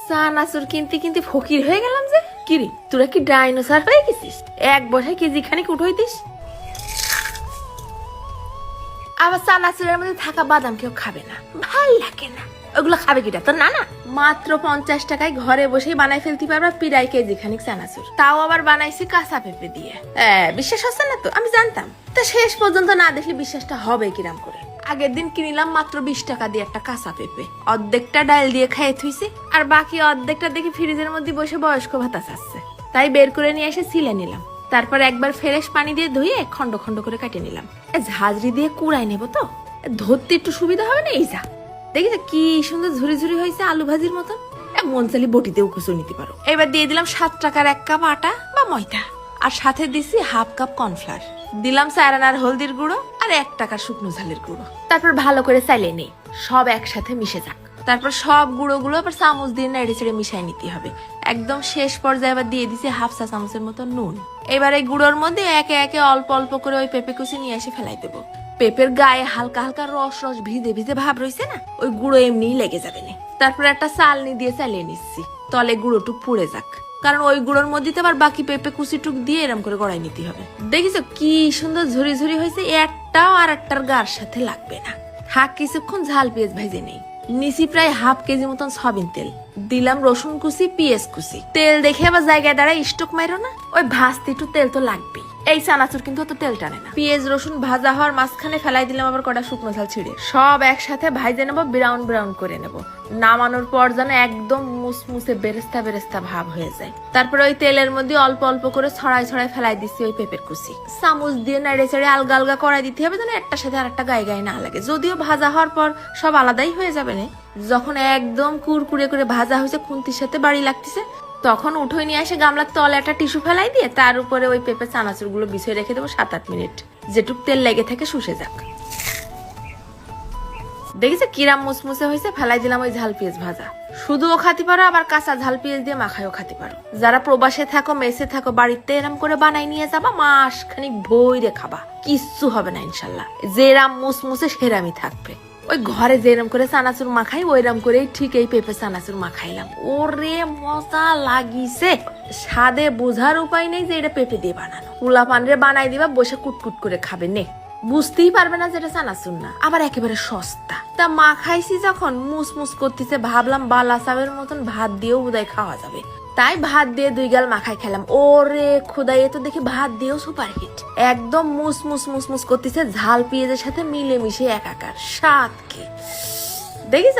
চানাচুর কিনতে কিনতে ফকির হয়ে গেলাম যে। কিরে তোরা কি ডাইনোসর হয়ে গেছিস? এক বসায় কেজি খানিক উঠইতিস। আবার চানাচুরের মধ্যে থাকা বাদাম কেউ খাবে না, ভাল লাগে না। ওগুলো খাবে কিটা তোর নানা? মাত্র 50 টাকায় ঘরে বসেই বানাই ফেলতে পারবা পিড়াই কেজি খানিক চানাচুর, তাও আবার বানাইছি কাঁচা পেঁপে দিয়ে। বিশ্বাস হচ্ছে না তো? আমি জানতাম। তা শেষ পর্যন্ত না দেখলে বিশ্বাসটা হবে কিরাম করে? আগের দিন কিনিলাম মাত্র 20 টাকা দিয়ে একটা কাঁচা পেঁপে, অর্ধেকটা ডাল দিয়ে খাইয়ে থুইছি, আর বাকি অর্ধেকটা দেখি ফ্রিজের মধ্যে বসে বয়স্ক ভাতা চাচ্ছে, তাই বের করে নিয়ে এসে ছিলে নিলাম। তারপর একবার ফ্রেশ পানি দিয়ে ধুয়ে খন্ড খন্ড করে কেটে নিলাম। ঝাঁঝরি দিয়ে কুড়াই নেবো তো, ধরতে একটু সুবিধা হবে না। এই যা দেখি কি সুন্দর ঝুরি ঝুরি হয়েছে, আলু ভাজির মতন। মন চালি বটিতেও কুচো নিতে পারো। এবার দিয়ে দিলাম 7 টাকার 1 কাপ আটা বা ময়দা, আর সাথে দিছি হাফ কাপ কর্নফ্লাওয়ার, দিলাম 4 আনার হলদির গুঁড়ো আর 1 টাকার শুকনো ঝালের গুঁড়ো। তারপর ভালো করে চাইলে নেই, সব একসাথে মিশে যাক। তারপর সব গুঁড়োগুলো আবার চামচ দিয়ে নেড়ে চেড়ে মিশাই নিতে হবে। একদম শেষ পর্যায়ে আবার দিয়ে দিছি হাফ চা চামচের মতো নুন। এবার এই গুঁড়োর মধ্যে একে একে অল্প অল্প করে ওই পেঁপে কুচি নিয়ে এসে ফেলাই দেবো। পেঁপের গায়ে হালকা হালকা রস রস ভিজে ভিজে ভাব রয়েছে না, ওই গুঁড়ো এমনিই লেগে যাবে না। তারপর একটা চালনি দিয়ে চালিয়ে নিচ্ছি, তলে গুঁড়োটুক পুড়ে যাক, কারণ ওই গুঁড়োর মধ্যে তো আবার বাকি পেঁপে কুচি টুক দিয়ে এরম করে গড়াই নিতে হবে। দেখিস কি সুন্দর ঝুরি ঝুরি হয়েছে, একটাও আর একটার গার সাথে লাগবে না। থাক কিছুক্ষণ ঝাল পেঁয়াজ ভেজে নেই। নিচি প্রায় হাফ কেজি মতন সয়াবিন তেল, দিলাম রসুন কুচি পেঁয়াজ কুচি। তেল দেখে আবার জায়গায় দাঁড়ায় স্টোক মাইরো না, ওই ভাজতে একটু তেল তো লাগবেই। এই চানাচুর কিন্তু অত তেল টানে না। পেঁয়াজ রসুন ভাজা হওয়ার মাঝখানে ফেলাই দিলাম আবার কটা শুকনো ঝাল ছিঁড়ে। সব একসাথে ভাইজে নেবো, ব্রাউন ব্রাউন করে নেবো। নামানোর পর যেন একদম মুসমুসে বেরেস্তা বেরেস্তা ভাব হয়ে যায়। তারপরে ওই তেলের মধ্যে অল্প অল্প করে ছড়াই ছড়াই ফেলাই দিচ্ছি ওই পেঁপের কুচি। চামচ দিয়ে নেড়ে চেড়ে আলগা আলগা করাই দিতে হবে, যেন একটার সাথে আর একটা গায়ে গায়ে না লাগে। যদিও ভাজা হওয়ার পর সব আলাদাই হয়ে যাবে না। যখন একদম কুড়কুড়ে করে ভাজা হয়েছে, খুন্তির সাথে বাড়ি লাগতেছে, তখন উঠোয় নিয়ে এসে গামলার তলে একটা টিস্যু ফেলাই দিয়ে তার উপরে ওই পেঁপে চানাচুর গুলো বিছিয়ে রেখে দেবো 7-8 মিনিট, যেটুক তেল লেগে থাকে শুষে যাক। দেখেছে কিরাম মুসমুসে হয়েছে, ফেলাই দিলাম ওই ঝাল পেঁয়াজ ভাজা। শুধুও খাতে পারো, আবার কাঁচা ঝাল পেঁয়াজ দিয়ে মাখায়ও খাতে পারো। যারা প্রবাসে থাকো, মেসে থাকো, বাড়িতে এরম করে বানাই নিয়ে যাবা, মাস খানিক ভইরে খাবা, কিচ্ছু হবে না ইনশাল্লাহ। যেরাম মুসমুসে সেরামই থাকবে। ওই ঘরে যেরম করে চানাচুর মাখাই ওইরকম করে ঠিক এই পেঁপে চানাচুর মাখাইলাম। ওরে মজা লাগিছে, স্বাদে বোঝার উপায় নেই যে এটা পেঁপে দিয়ে বানানো। পোলা পানরে বানাই দিবা, বসে কুটকুট করে খাবে, নে বুঝতেই পারবে না যেটা চানাচুর না, আবার একেবারে সস্তা। তা মাখাইছি যখন মুসমুস করতেছে, ভাবলাম বালা চাবের মতন ভাত দিয়েও বোধহয় খাওয়া যাবে, তাই ভাত দিয়ে 2 গাল মাখাই খেলাম। ওরে খোদাই, তো দেখি ভাত দিয়েও সুপার হিট, একদম মুসমুস মুসমুস করতেছে, ঝাল পেঁয়াজের সাথে মিলে মিশে একাকার। স্বাদ কি দেখিস?